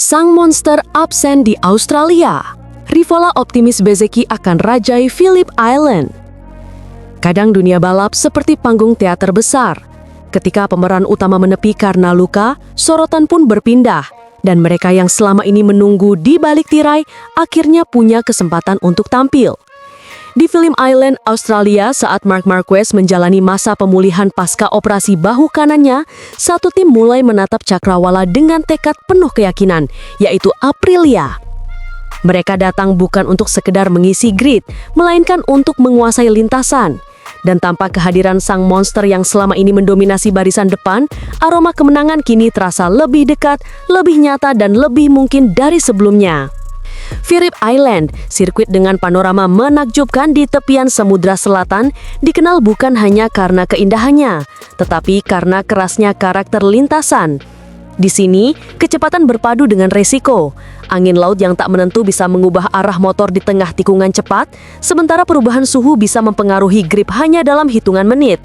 Sang monster absen di Australia. Rivola optimis Bezzecchi akan rajai Phillip Island. Kadang dunia balap seperti panggung teater besar. Ketika pemeran utama menepi karena luka, sorotan pun berpindah. Dan mereka yang selama ini menunggu di balik tirai akhirnya punya kesempatan untuk tampil. Di Phillip Island, Australia, saat Marc Marquez menjalani masa pemulihan pasca operasi bahu kanannya, satu tim mulai menatap cakrawala dengan tekad penuh keyakinan, yaitu Aprilia. Mereka datang bukan untuk sekedar mengisi grid, melainkan untuk menguasai lintasan. Dan tanpa kehadiran sang monster yang selama ini mendominasi barisan depan, aroma kemenangan kini terasa lebih dekat, lebih nyata, dan lebih mungkin dari sebelumnya. Phillip Island, sirkuit dengan panorama menakjubkan di tepian Samudra Selatan, dikenal bukan hanya karena keindahannya, tetapi karena kerasnya karakter lintasan. Di sini, kecepatan berpadu dengan resiko. Angin laut yang tak menentu bisa mengubah arah motor di tengah tikungan cepat, sementara perubahan suhu bisa mempengaruhi grip hanya dalam hitungan menit.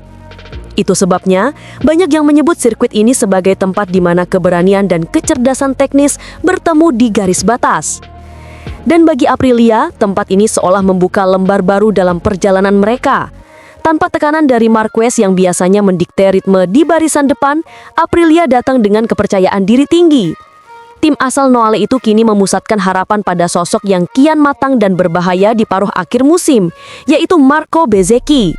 Itu sebabnya, banyak yang menyebut sirkuit ini sebagai tempat di mana keberanian dan kecerdasan teknis bertemu di garis batas. Dan bagi Aprilia, tempat ini seolah membuka lembar baru dalam perjalanan mereka. Tanpa tekanan dari Marquez yang biasanya mendikte ritme di barisan depan, Aprilia datang dengan kepercayaan diri tinggi. Tim asal Noale itu kini memusatkan harapan pada sosok yang kian matang dan berbahaya di paruh akhir musim, yaitu Marco Bezzecchi.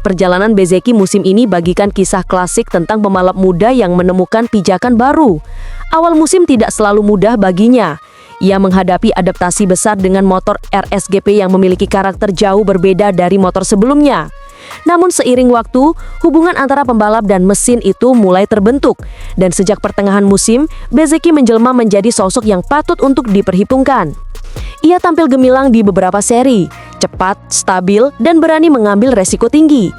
Perjalanan Bezzecchi musim ini bagikan kisah klasik tentang pembalap muda yang menemukan pijakan baru. Awal musim tidak selalu mudah baginya. Ia menghadapi adaptasi besar dengan motor RSGP yang memiliki karakter jauh berbeda dari motor sebelumnya. Namun seiring waktu, hubungan antara pembalap dan mesin itu mulai terbentuk. Dan sejak pertengahan musim, Bezzecchi menjelma menjadi sosok yang patut untuk diperhitungkan. Ia tampil gemilang di beberapa seri, cepat, stabil, dan berani mengambil resiko tinggi.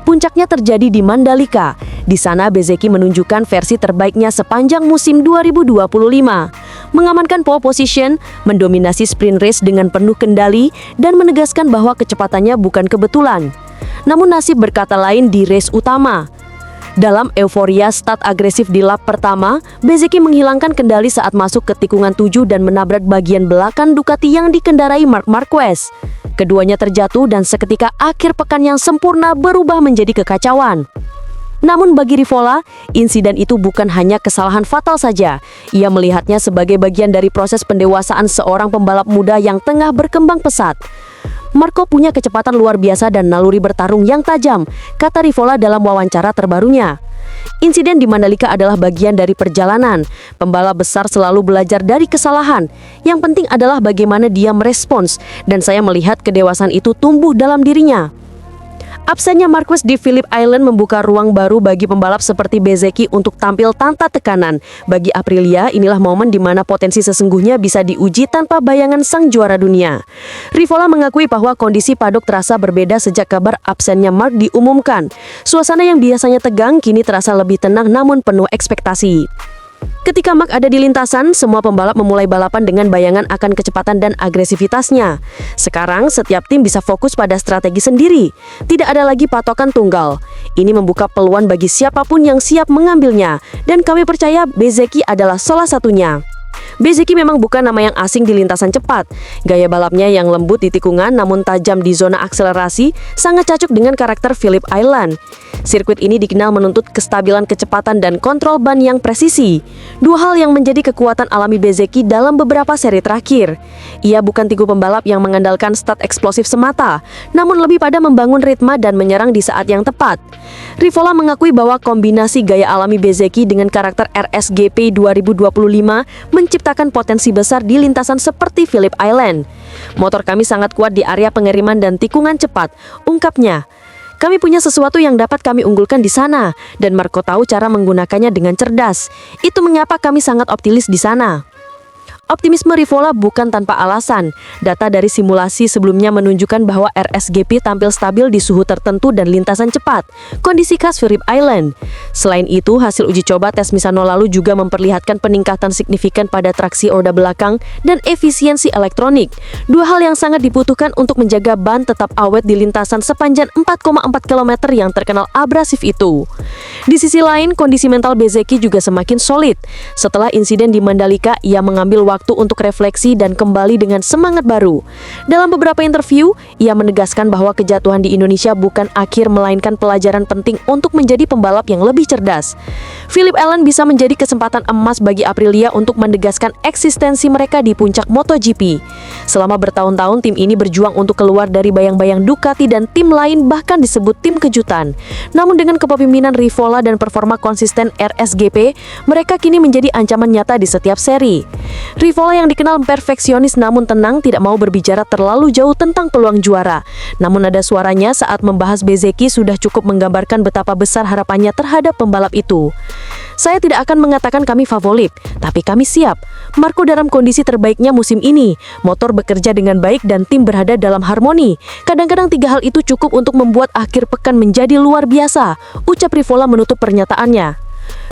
Puncaknya terjadi di Mandalika. Di sana Bezzecchi menunjukkan versi terbaiknya sepanjang musim 2025. Mengamankan pole position, mendominasi sprint race dengan penuh kendali, dan menegaskan bahwa kecepatannya bukan kebetulan. Namun nasib berkata lain di race utama. Dalam euforia start agresif di lap pertama, Bezzecchi menghilangkan kendali saat masuk ke tikungan 7 dan menabrak bagian belakang Ducati yang dikendarai Marc Marquez. Keduanya terjatuh dan seketika akhir pekan yang sempurna berubah menjadi kekacauan. Namun bagi Rivola, insiden itu bukan hanya kesalahan fatal saja. Ia melihatnya sebagai bagian dari proses pendewasaan seorang pembalap muda yang tengah berkembang pesat. Marco punya kecepatan luar biasa dan naluri bertarung yang tajam, kata Rivola dalam wawancara terbarunya. Insiden di Mandalika adalah bagian dari perjalanan. Pembalap besar selalu belajar dari kesalahan. Yang penting adalah bagaimana dia merespons, dan saya melihat kedewasaan itu tumbuh dalam dirinya. Absennya Marquez di Phillip Island membuka ruang baru bagi pembalap seperti Bezzecchi untuk tampil tanpa tekanan. Bagi Aprilia, inilah momen di mana potensi sesungguhnya bisa diuji tanpa bayangan sang juara dunia. Rivola mengakui bahwa kondisi paddock terasa berbeda sejak kabar absennya Marc diumumkan. Suasana yang biasanya tegang kini terasa lebih tenang namun penuh ekspektasi. Ketika Marc ada di lintasan, semua pembalap memulai balapan dengan bayangan akan kecepatan dan agresivitasnya. Sekarang, setiap tim bisa fokus pada strategi sendiri. Tidak ada lagi patokan tunggal. Ini membuka peluang bagi siapapun yang siap mengambilnya. Dan kami percaya Bezzecchi adalah salah satunya. Bezzecchi memang bukan nama yang asing di lintasan cepat. Gaya balapnya yang lembut di tikungan namun tajam di zona akselerasi sangat cocok dengan karakter Phillip Island. Sirkuit ini dikenal menuntut kestabilan kecepatan dan kontrol ban yang presisi. Dua hal yang menjadi kekuatan alami Bezzecchi dalam beberapa seri terakhir. Ia bukan tigu pembalap yang mengandalkan start eksplosif semata, namun lebih pada membangun ritme dan menyerang di saat yang tepat. Rivola mengakui bahwa kombinasi gaya alami Bezzecchi dengan karakter RSGP 2025 menciptakan potensi besar di lintasan seperti Phillip Island. Motor kami sangat kuat di area pengiriman dan tikungan cepat, ungkapnya. Kami punya sesuatu yang dapat kami unggulkan di sana, dan Marco tahu cara menggunakannya dengan cerdas. Itu mengapa kami sangat optimis di sana. Optimisme Rivola bukan tanpa alasan. Data dari simulasi sebelumnya menunjukkan bahwa RSGP tampil stabil di suhu tertentu dan lintasan cepat, kondisi khas Phillip Island. Selain itu, hasil uji coba tes Misano lalu juga memperlihatkan peningkatan signifikan pada traksi roda belakang dan efisiensi elektronik. Dua hal yang sangat dibutuhkan untuk menjaga ban tetap awet di lintasan sepanjang 4,4 km yang terkenal abrasif itu. Di sisi lain, kondisi mental Bezzecchi juga semakin solid. Setelah insiden di Mandalika, ia mengambil waktu untuk refleksi dan kembali dengan semangat baru. Dalam beberapa interview, ia menegaskan bahwa kejatuhan di Indonesia bukan akhir melainkan pelajaran penting untuk menjadi pembalap yang lebih cerdas. Phillip Island bisa menjadi kesempatan emas bagi Aprilia untuk menegaskan eksistensi mereka di puncak MotoGP. Selama bertahun-tahun tim ini berjuang untuk keluar dari bayang-bayang Ducati dan tim lain bahkan disebut tim kejutan. Namun dengan kepemimpinan Rivola dan performa konsisten RSGP, mereka kini menjadi ancaman nyata di setiap seri. Rivola yang dikenal perfeksionis namun tenang tidak mau berbicara terlalu jauh tentang peluang juara. Namun ada suaranya saat membahas Bezzecchi sudah cukup menggambarkan betapa besar harapannya terhadap pembalap itu. Saya tidak akan mengatakan kami favorit, tapi kami siap. Marco dalam kondisi terbaiknya musim ini. Motor bekerja dengan baik dan tim berada dalam harmoni. Kadang-kadang tiga hal itu cukup untuk membuat akhir pekan menjadi luar biasa, ucap Rivola menutup pernyataannya.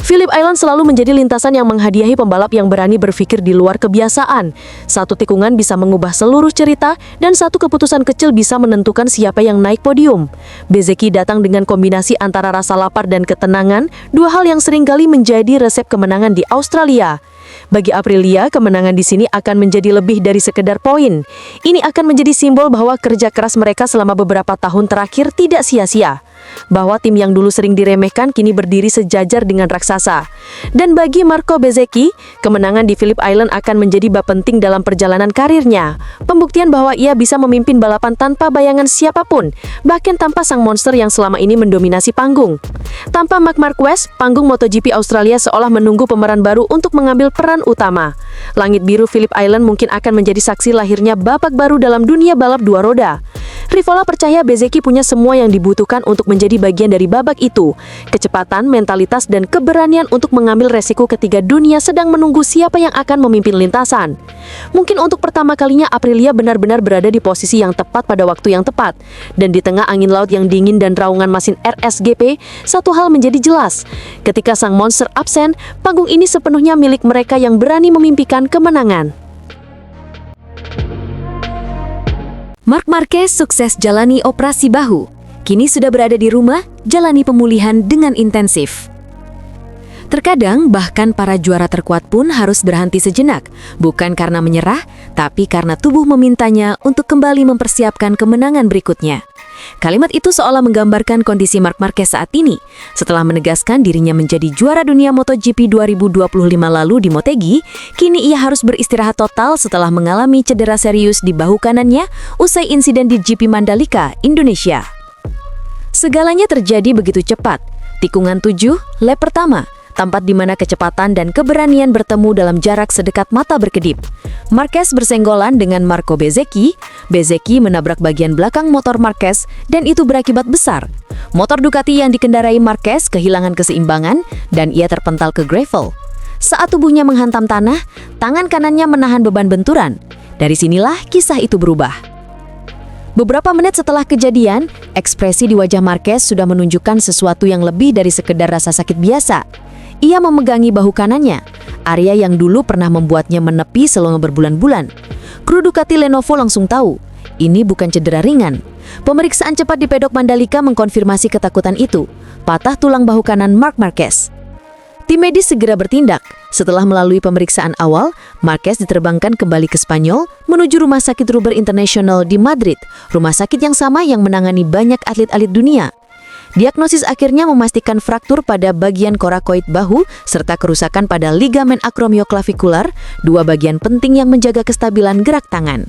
Phillip Island selalu menjadi lintasan yang menghadiahi pembalap yang berani berpikir di luar kebiasaan. Satu tikungan bisa mengubah seluruh cerita dan satu keputusan kecil bisa menentukan siapa yang naik podium. Bezzecchi datang dengan kombinasi antara rasa lapar dan ketenangan, dua hal yang seringkali menjadi resep kemenangan di Australia. Bagi Aprilia, kemenangan di sini akan menjadi lebih dari sekedar poin. Ini akan menjadi simbol bahwa kerja keras mereka selama beberapa tahun terakhir tidak sia-sia. Bahwa tim yang dulu sering diremehkan kini berdiri sejajar dengan raksasa. Dan bagi Marco Bezzecchi, kemenangan di Phillip Island akan menjadi bab penting dalam perjalanan karirnya. Pembuktian bahwa ia bisa memimpin balapan tanpa bayangan siapapun, bahkan tanpa sang monster yang selama ini mendominasi panggung. Tanpa Marc Marquez, panggung MotoGP Australia seolah menunggu pemeran baru untuk mengambil peran utama. Langit biru Phillip Island mungkin akan menjadi saksi lahirnya babak baru dalam dunia balap dua roda. Rivola percaya Bezzecchi punya semua yang dibutuhkan untuk menjadi bagian dari babak itu. Kecepatan, mentalitas, dan keberanian untuk mengambil resiko ketika dunia sedang menunggu siapa yang akan memimpin lintasan. Mungkin untuk pertama kalinya Aprilia benar-benar berada di posisi yang tepat pada waktu yang tepat. Dan di tengah angin laut yang dingin dan raungan mesin RSGP, satu hal menjadi jelas. Ketika sang monster absen, panggung ini sepenuhnya milik mereka yang berani memimpikan kemenangan. Marc Marquez sukses jalani operasi bahu. Kini sudah berada di rumah, jalani pemulihan dengan intensif. Terkadang bahkan para juara terkuat pun harus berhenti sejenak, bukan karena menyerah, tapi karena tubuh memintanya untuk kembali mempersiapkan kemenangan berikutnya. Kalimat itu seolah menggambarkan kondisi Marc Marquez saat ini, setelah menegaskan dirinya menjadi juara dunia MotoGP 2025 lalu di Motegi, kini ia harus beristirahat total setelah mengalami cedera serius di bahu kanannya usai insiden di GP Mandalika, Indonesia. Segalanya terjadi begitu cepat. Tikungan 7, lap pertama, tempat di mana kecepatan dan keberanian bertemu dalam jarak sedekat mata berkedip. Marquez bersenggolan dengan Marco Bezzecchi. Bezzecchi menabrak bagian belakang motor Marquez dan itu berakibat besar. Motor Ducati yang dikendarai Marquez kehilangan keseimbangan dan ia terpental ke gravel. Saat tubuhnya menghantam tanah, tangan kanannya menahan beban benturan. Dari sinilah kisah itu berubah. Beberapa menit setelah kejadian, ekspresi di wajah Marquez sudah menunjukkan sesuatu yang lebih dari sekedar rasa sakit biasa. Ia memegangi bahu kanannya, area yang dulu pernah membuatnya menepi selama berbulan-bulan. Kru Ducati Lenovo langsung tahu, ini bukan cedera ringan. Pemeriksaan cepat di pedok Mandalika mengkonfirmasi ketakutan itu, patah tulang bahu kanan Marc Marquez. Tim medis segera bertindak. Setelah melalui pemeriksaan awal, Marquez diterbangkan kembali ke Spanyol menuju Rumah Sakit Ruber International di Madrid, rumah sakit yang sama yang menangani banyak atlet-atlet dunia. Diagnosis akhirnya memastikan fraktur pada bagian korakoid bahu serta kerusakan pada ligamen akromioklafikular, dua bagian penting yang menjaga kestabilan gerak tangan.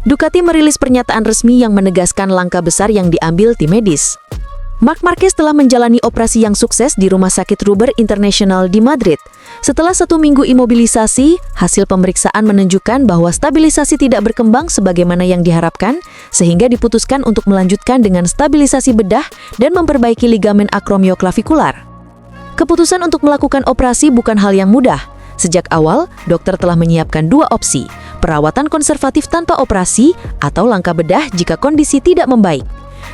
Ducati merilis pernyataan resmi yang menegaskan langkah besar yang diambil tim medis. Marc Marquez telah menjalani operasi yang sukses di Rumah Sakit Ruber International di Madrid. Setelah 1 minggu imobilisasi, hasil pemeriksaan menunjukkan bahwa stabilisasi tidak berkembang sebagaimana yang diharapkan, sehingga diputuskan untuk melanjutkan dengan stabilisasi bedah dan memperbaiki ligamen akromioklafikular. Keputusan untuk melakukan operasi bukan hal yang mudah, Sejak awal, dokter telah menyiapkan dua opsi, perawatan konservatif tanpa operasi atau langkah bedah jika kondisi tidak membaik.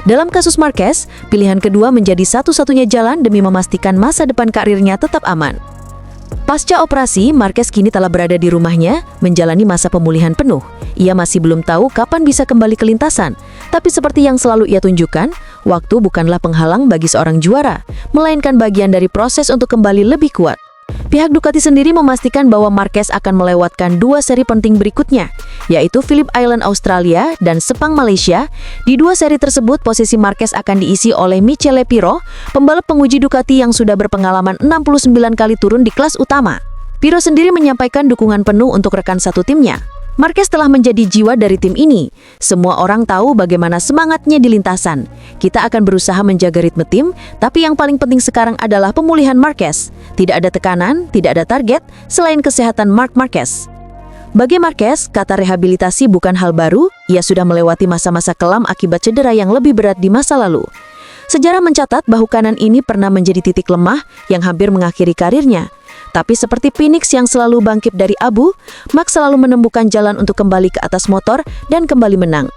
Dalam kasus Marquez, pilihan kedua menjadi satu-satunya jalan demi memastikan masa depan karirnya tetap aman. Pasca operasi, Marquez kini telah berada di rumahnya, menjalani masa pemulihan penuh. Ia masih belum tahu kapan bisa kembali ke lintasan, tapi seperti yang selalu ia tunjukkan, waktu bukanlah penghalang bagi seorang juara, melainkan bagian dari proses untuk kembali lebih kuat. Pihak Ducati sendiri memastikan bahwa Marquez akan melewatkan dua seri penting berikutnya, yaitu Phillip Island Australia dan Sepang Malaysia. Di dua seri tersebut, posisi Marquez akan diisi oleh Michele Pirro, pembalap penguji Ducati yang sudah berpengalaman 69 kali turun di kelas utama. Pirro sendiri menyampaikan dukungan penuh untuk rekan satu timnya. Marquez telah menjadi jiwa dari tim ini. Semua orang tahu bagaimana semangatnya di lintasan. Kita akan berusaha menjaga ritme tim, tapi yang paling penting sekarang adalah pemulihan Marquez. Tidak ada tekanan, tidak ada target, selain kesehatan Marc Marquez. Bagi Marquez, kata rehabilitasi bukan hal baru, ia sudah melewati masa-masa kelam akibat cedera yang lebih berat di masa lalu. Sejarah mencatat bahu kanan ini pernah menjadi titik lemah yang hampir mengakhiri karirnya. Tapi seperti Phoenix yang selalu bangkit dari abu, Max selalu menemukan jalan untuk kembali ke atas motor dan kembali menang.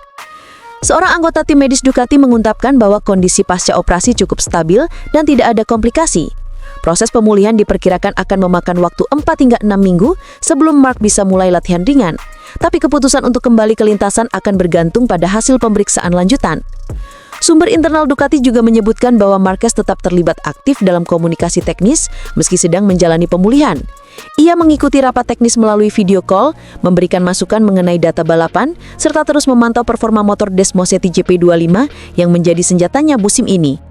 Seorang anggota tim medis Ducati mengungkapkan bahwa kondisi pasca operasi cukup stabil dan tidak ada komplikasi. Proses pemulihan diperkirakan akan memakan waktu 4 hingga 6 minggu sebelum Marc bisa mulai latihan ringan. Tapi keputusan untuk kembali ke lintasan akan bergantung pada hasil pemeriksaan lanjutan. Sumber internal Ducati juga menyebutkan bahwa Marquez tetap terlibat aktif dalam komunikasi teknis meski sedang menjalani pemulihan. Ia mengikuti rapat teknis melalui video call, memberikan masukan mengenai data balapan, serta terus memantau performa motor Desmoseti GP25 yang menjadi senjatanya musim ini.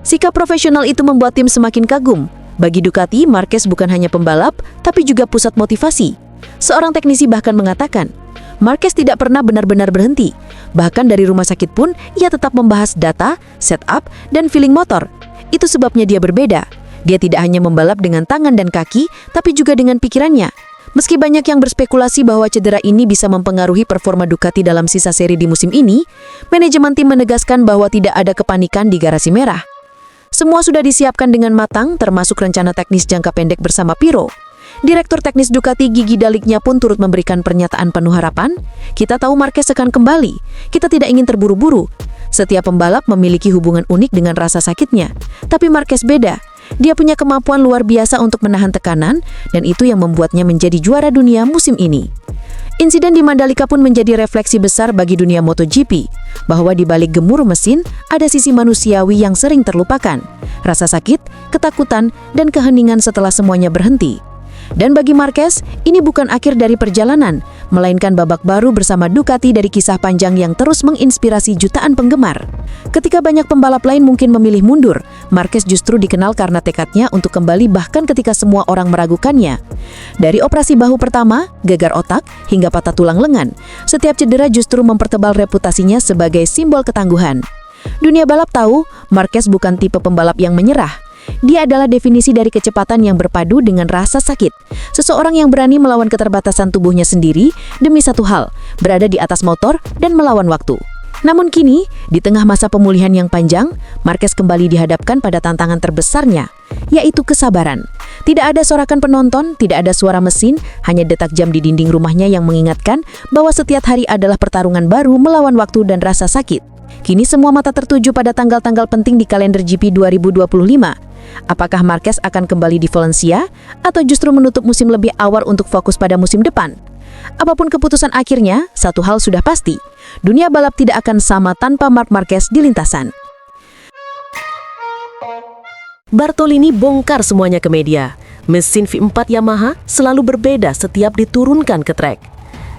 Sikap profesional itu membuat tim semakin kagum. Bagi Ducati, Marquez bukan hanya pembalap, tapi juga pusat motivasi. Seorang teknisi bahkan mengatakan, Marquez tidak pernah benar-benar berhenti. Bahkan dari rumah sakit pun, ia tetap membahas data, setup, dan feeling motor. Itu sebabnya dia berbeda. Dia tidak hanya membalap dengan tangan dan kaki, tapi juga dengan pikirannya. Meski banyak yang berspekulasi bahwa cedera ini bisa mempengaruhi performa Ducati dalam sisa seri di musim ini, manajemen tim menegaskan bahwa tidak ada kepanikan di garasi merah. Semua sudah disiapkan dengan matang, termasuk rencana teknis jangka pendek bersama Pirro. Direktur teknis Ducati Gigi Daliknya pun turut memberikan pernyataan penuh harapan. Kita tahu Marquez akan kembali. Kita tidak ingin terburu-buru. Setiap pembalap memiliki hubungan unik dengan rasa sakitnya. Tapi Marquez beda. Dia punya kemampuan luar biasa untuk menahan tekanan, dan itu yang membuatnya menjadi juara dunia musim ini. Insiden di Mandalika pun menjadi refleksi besar bagi dunia MotoGP, bahwa di balik gemuruh mesin ada sisi manusiawi yang sering terlupakan, rasa sakit, ketakutan, dan keheningan setelah semuanya berhenti. Dan bagi Marquez, ini bukan akhir dari perjalanan, melainkan babak baru bersama Ducati dari kisah panjang yang terus menginspirasi jutaan penggemar. Ketika banyak pembalap lain mungkin memilih mundur, Marquez justru dikenal karena tekadnya untuk kembali bahkan ketika semua orang meragukannya. Dari operasi bahu pertama, gegar otak, hingga patah tulang lengan, setiap cedera justru mempertebal reputasinya sebagai simbol ketangguhan. Dunia balap tahu, Marquez bukan tipe pembalap yang menyerah. Dia adalah definisi dari kecepatan yang berpadu dengan rasa sakit. Seseorang yang berani melawan keterbatasan tubuhnya sendiri demi satu hal, berada di atas motor dan melawan waktu. Namun kini, di tengah masa pemulihan yang panjang, Marquez kembali dihadapkan pada tantangan terbesarnya, yaitu kesabaran. Tidak ada sorakan penonton, tidak ada suara mesin, hanya detak jam di dinding rumahnya yang mengingatkan bahwa setiap hari adalah pertarungan baru melawan waktu dan rasa sakit. Kini semua mata tertuju pada tanggal-tanggal penting di kalender GP 2025. Apakah Marquez akan kembali di Valencia atau justru menutup musim lebih awal untuk fokus pada musim depan? Apapun keputusan akhirnya, satu hal sudah pasti. Dunia balap tidak akan sama tanpa Marc Marquez di lintasan. Bartolini bongkar semuanya ke media. Mesin V4 Yamaha selalu berbeda setiap diturunkan ke trek.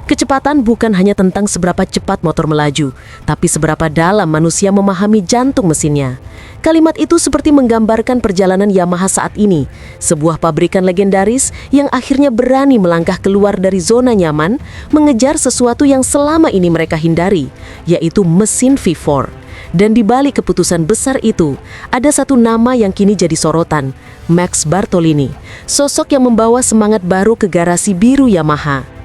Kecepatan bukan hanya tentang seberapa cepat motor melaju, tapi seberapa dalam manusia memahami jantung mesinnya. Kalimat itu seperti menggambarkan perjalanan Yamaha saat ini, sebuah pabrikan legendaris yang akhirnya berani melangkah keluar dari zona nyaman, mengejar sesuatu yang selama ini mereka hindari, yaitu mesin V4. Dan di balik keputusan besar itu, ada satu nama yang kini jadi sorotan, Max Bartolini, sosok yang membawa semangat baru ke garasi biru Yamaha.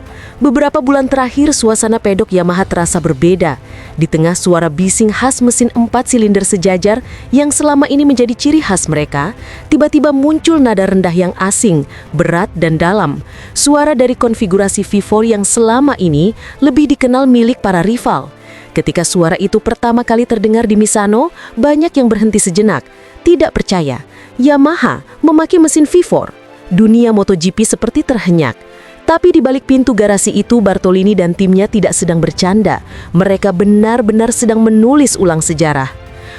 Beberapa bulan terakhir, suasana pedok Yamaha terasa berbeda. Di tengah suara bising khas mesin 4 silinder sejajar yang selama ini menjadi ciri khas mereka, tiba-tiba muncul nada rendah yang asing, berat dan dalam. Suara dari konfigurasi V4 yang selama ini lebih dikenal milik para rival. Ketika suara itu pertama kali terdengar di Misano, banyak yang berhenti sejenak. Tidak percaya, Yamaha memakai mesin V4. Dunia MotoGP seperti terhenyak. Tapi di balik pintu garasi itu, Bartolini dan timnya tidak sedang bercanda. Mereka benar-benar sedang menulis ulang sejarah.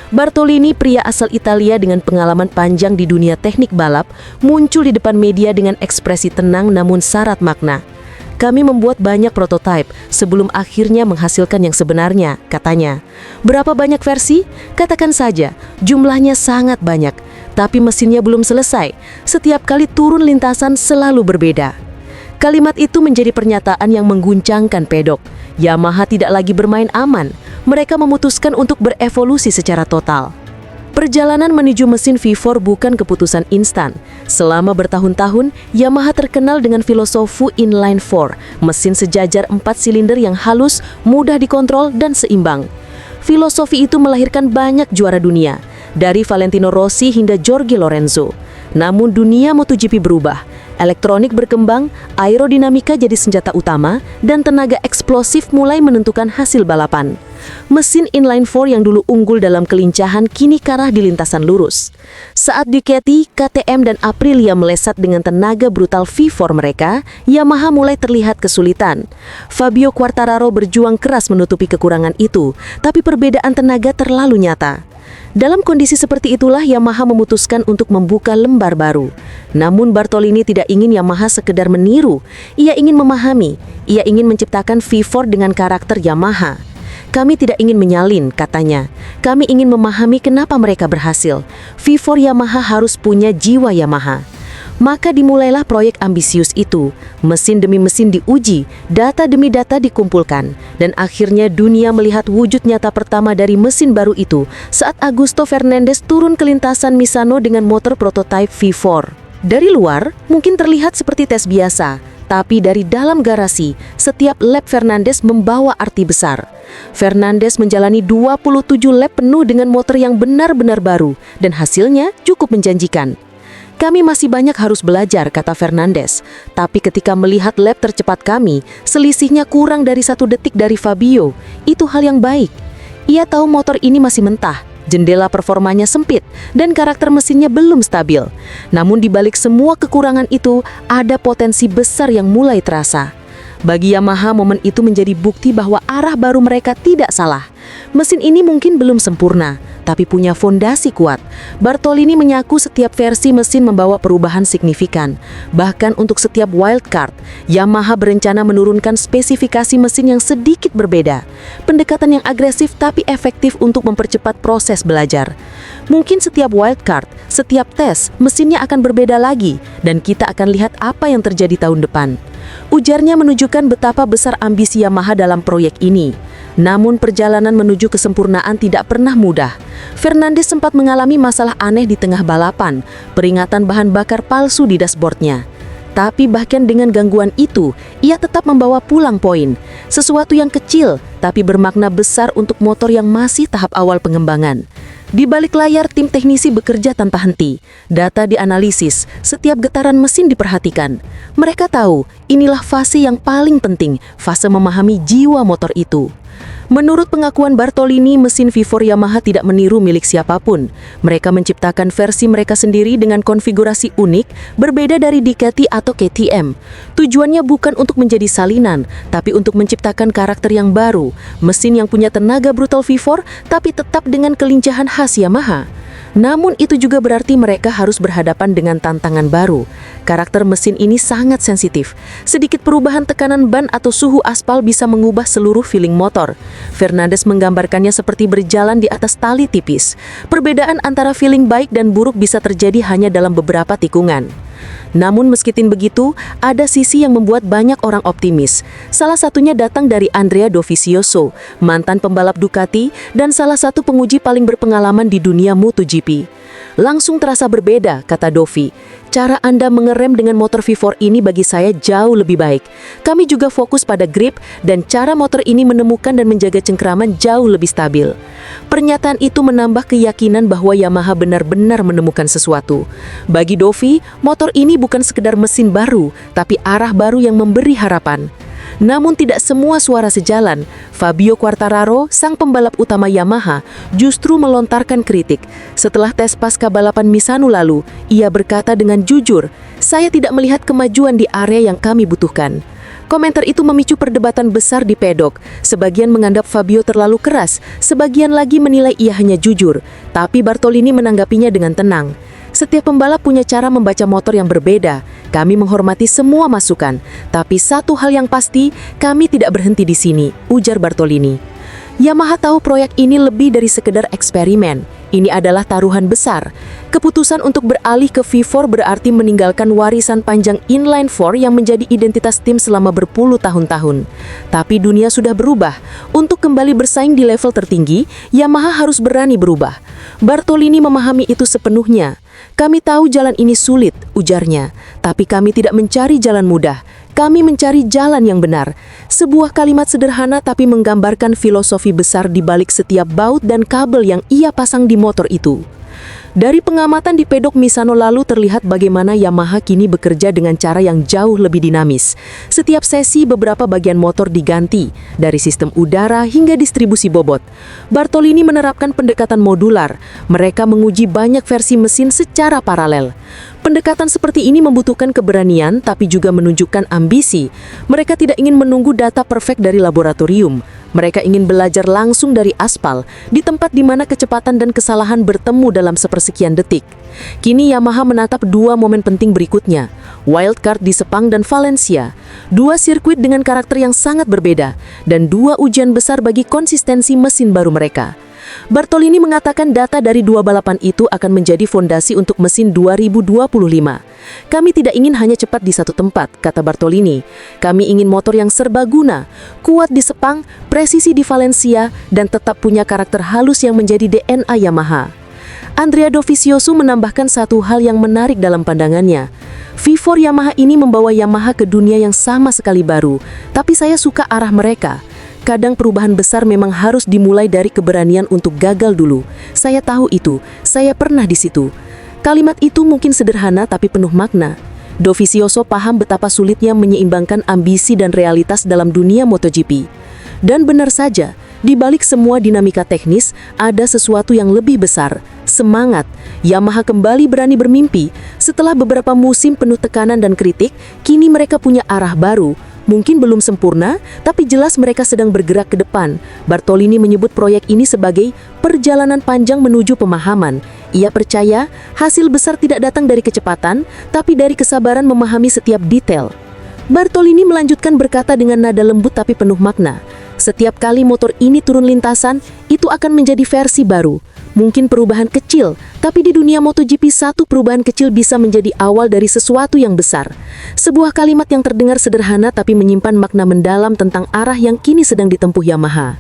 Bartolini, pria asal Italia dengan pengalaman panjang di dunia teknik balap, muncul di depan media dengan ekspresi tenang namun syarat makna. Kami membuat banyak prototipe sebelum akhirnya menghasilkan yang sebenarnya, katanya. Berapa banyak versi? Katakan saja, jumlahnya sangat banyak. Tapi mesinnya belum selesai. Setiap kali turun lintasan selalu berbeda. Kalimat itu menjadi pernyataan yang mengguncangkan pedok. Yamaha tidak lagi bermain aman. Mereka memutuskan untuk berevolusi secara total. Perjalanan menuju mesin V4 bukan keputusan instan. Selama bertahun-tahun, Yamaha terkenal dengan filosofi inline 4, mesin sejajar 4 silinder yang halus, mudah dikontrol, dan seimbang. Filosofi itu melahirkan banyak juara dunia, dari Valentino Rossi hingga Jorge Lorenzo. Namun dunia MotoGP berubah. Elektronik berkembang, aerodinamika jadi senjata utama, dan tenaga eksplosif mulai menentukan hasil balapan. Mesin inline 4 yang dulu unggul dalam kelincahan kini kalah di lintasan lurus. Saat Ducati, KTM, dan Aprilia melesat dengan tenaga brutal V4 mereka, Yamaha mulai terlihat kesulitan. Fabio Quartararo berjuang keras menutupi kekurangan itu, tapi perbedaan tenaga terlalu nyata. Dalam kondisi seperti itulah Yamaha memutuskan untuk membuka lembar baru. Namun Bartolini tidak ingin Yamaha sekedar meniru. Ia ingin memahami. Ia ingin menciptakan V4 dengan karakter Yamaha. Kami tidak ingin menyalin, katanya. Kami ingin memahami kenapa mereka berhasil. V4 Yamaha harus punya jiwa Yamaha. Maka dimulailah proyek ambisius itu. Mesin demi mesin diuji, data demi data dikumpulkan, dan akhirnya dunia melihat wujud nyata pertama dari mesin baru itu saat Augusto Fernandez turun ke lintasan Misano dengan motor prototipe V4. Dari luar, mungkin terlihat seperti tes biasa, tapi dari dalam garasi, setiap lap Fernandez membawa arti besar. Fernandez menjalani 27 lap penuh dengan motor yang benar-benar baru, dan hasilnya cukup menjanjikan. Kami masih banyak harus belajar, kata Fernandez. Tapi ketika melihat lap tercepat kami, selisihnya kurang dari 1 detik dari Fabio. Itu hal yang baik. Ia tahu motor ini masih mentah, jendela performanya sempit, dan karakter mesinnya belum stabil. Namun di balik semua kekurangan itu, ada potensi besar yang mulai terasa. Bagi Yamaha, momen itu menjadi bukti bahwa arah baru mereka tidak salah. Mesin ini mungkin belum sempurna, tapi punya fondasi kuat. Bartolini mengaku setiap versi mesin membawa perubahan signifikan. Bahkan untuk setiap wildcard, Yamaha berencana menurunkan spesifikasi mesin yang sedikit berbeda. Pendekatan yang agresif tapi efektif untuk mempercepat proses belajar. Mungkin setiap wildcard, setiap tes, mesinnya akan berbeda lagi, dan kita akan lihat apa yang terjadi tahun depan. Ujarnya menunjukkan betapa besar ambisi Yamaha dalam proyek ini. Namun perjalanan menuju kesempurnaan tidak pernah mudah. Fernandez sempat mengalami masalah aneh di tengah balapan, peringatan bahan bakar palsu di dashboardnya. Tapi bahkan dengan gangguan itu, ia tetap membawa pulang poin. Sesuatu yang kecil, tapi bermakna besar untuk motor yang masih tahap awal pengembangan. Di balik layar, tim teknisi bekerja tanpa henti. Data dianalisis, setiap getaran mesin diperhatikan. Mereka tahu, inilah fase yang paling penting, fase memahami jiwa motor itu. Menurut pengakuan Bartolini, mesin V4 Yamaha tidak meniru milik siapapun. Mereka menciptakan versi mereka sendiri dengan konfigurasi unik, berbeda dari Ducati atau KTM. Tujuannya bukan untuk menjadi salinan, tapi untuk menciptakan karakter yang baru. Mesin yang punya tenaga brutal V4, tapi tetap dengan kelincahan khas Yamaha. Namun itu juga berarti mereka harus berhadapan dengan tantangan baru. Karakter mesin ini sangat sensitif. Sedikit perubahan tekanan ban atau suhu aspal bisa mengubah seluruh feeling motor. Fernandez menggambarkannya seperti berjalan di atas tali tipis. Perbedaan antara feeling baik dan buruk bisa terjadi hanya dalam beberapa tikungan. Namun meskipun begitu, ada sisi yang membuat banyak orang optimis. Salah satunya datang dari Andrea Dovizioso, mantan pembalap Ducati dan salah satu penguji paling berpengalaman di dunia MotoGP. Langsung terasa berbeda, kata Dovi. Cara Anda mengerem dengan motor V4 ini bagi saya jauh lebih baik. Kami juga fokus pada grip dan cara motor ini menemukan dan menjaga cengkraman jauh lebih stabil. Pernyataan itu menambah keyakinan bahwa Yamaha benar-benar menemukan sesuatu. Bagi Dovi, motor ini bukan sekedar mesin baru, tapi arah baru yang memberi harapan. Namun tidak semua suara sejalan. Fabio Quartararo, sang pembalap utama Yamaha, justru melontarkan kritik. Setelah tes pasca balapan Misano lalu, ia berkata dengan jujur, "Saya tidak melihat kemajuan di area yang kami butuhkan." Komentar itu memicu perdebatan besar di pedok. Sebagian menganggap Fabio terlalu keras, sebagian lagi menilai ia hanya jujur. Tapi Bartolini menanggapinya dengan tenang. Setiap pembalap punya cara membaca motor yang berbeda. Kami menghormati semua masukan, tapi satu hal yang pasti, kami tidak berhenti di sini, ujar Bartolini. Yamaha tahu proyek ini lebih dari sekedar eksperimen. Ini adalah taruhan besar. Keputusan untuk beralih ke V4 berarti meninggalkan warisan panjang inline 4 yang menjadi identitas tim selama berpuluh tahun-tahun. Tapi dunia sudah berubah. Untuk kembali bersaing di level tertinggi, Yamaha harus berani berubah. Bartolini memahami itu sepenuhnya. Kami tahu jalan ini sulit, ujarnya. Tapi kami tidak mencari jalan mudah. Kami mencari jalan yang benar. Sebuah kalimat sederhana tapi menggambarkan filosofi besar di balik setiap baut dan kabel yang ia pasang di motor itu. Dari pengamatan di pedok Misano lalu terlihat bagaimana Yamaha kini bekerja dengan cara yang jauh lebih dinamis. Setiap sesi beberapa bagian motor diganti, dari sistem udara hingga distribusi bobot. Bartolini menerapkan pendekatan modular. Mereka menguji banyak versi mesin secara paralel. Pendekatan seperti ini membutuhkan keberanian tapi juga menunjukkan ambisi. Mereka tidak ingin menunggu data perfect dari laboratorium. Mereka ingin belajar langsung dari aspal, di tempat di mana kecepatan dan kesalahan bertemu dalam sepersekian detik. Kini Yamaha menatap dua momen penting berikutnya, wildcard di Sepang dan Valencia. Dua sirkuit dengan karakter yang sangat berbeda, dan dua ujian besar bagi konsistensi mesin baru mereka. Bartolini mengatakan data dari dua balapan itu akan menjadi fondasi untuk mesin 2025. Kami tidak ingin hanya cepat di satu tempat, kata Bartolini. Kami ingin motor yang serbaguna, kuat di Sepang, presisi di Valencia, dan tetap punya karakter halus yang menjadi DNA Yamaha. Andrea Dovizioso menambahkan satu hal yang menarik dalam pandangannya. V4 Yamaha ini membawa Yamaha ke dunia yang sama sekali baru, tapi saya suka arah mereka. Kadang perubahan besar memang harus dimulai dari keberanian untuk gagal dulu. Saya tahu itu, saya pernah di situ. Kalimat itu mungkin sederhana tapi penuh makna. Dovizioso paham betapa sulitnya menyeimbangkan ambisi dan realitas dalam dunia MotoGP. Dan benar saja, di balik semua dinamika teknis, ada sesuatu yang lebih besar, semangat. Yamaha kembali berani bermimpi. Setelah beberapa musim penuh tekanan dan kritik, kini mereka punya arah baru. Mungkin belum sempurna, tapi jelas mereka sedang bergerak ke depan. Bartolini menyebut proyek ini sebagai perjalanan panjang menuju pemahaman. Ia percaya hasil besar tidak datang dari kecepatan, tapi dari kesabaran memahami setiap detail. Bartolini melanjutkan berkata dengan nada lembut tapi penuh makna. Setiap kali motor ini turun lintasan, itu akan menjadi versi baru. Mungkin perubahan kecil, tapi di dunia MotoGP satu perubahan kecil bisa menjadi awal dari sesuatu yang besar. Sebuah kalimat yang terdengar sederhana tapi menyimpan makna mendalam tentang arah yang kini sedang ditempuh Yamaha.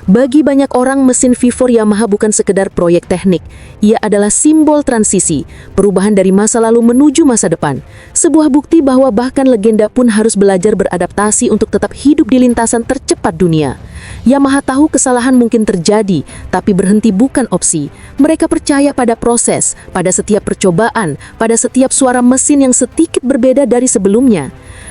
Bagi banyak orang, mesin V4 Yamaha bukan sekedar proyek teknik. Ia adalah simbol transisi, perubahan dari masa lalu menuju masa depan. Sebuah bukti bahwa bahkan legenda pun harus belajar beradaptasi untuk tetap hidup di lintasan tercepat dunia. Yamaha tahu kesalahan mungkin terjadi, tapi berhenti bukan opsi. Mereka percaya pada proses, pada setiap percobaan, pada setiap suara mesin yang sedikit berbeda dari sebelumnya.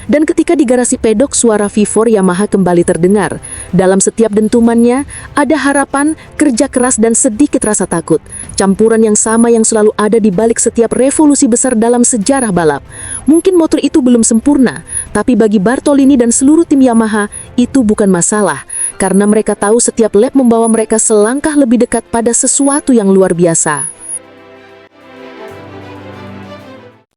Dan ketika di garasi pedok, suara V4 Yamaha kembali terdengar. Dalam setiap dentumannya, ada harapan, kerja keras, dan sedikit rasa takut. Campuran yang sama yang selalu ada di balik setiap revolusi besar dalam sejarah balap. Mungkin motor itu belum sempurna, tapi bagi Bartolini dan seluruh tim Yamaha, itu bukan masalah. Karena mereka tahu setiap lap membawa mereka selangkah lebih dekat pada sesuatu yang luar biasa.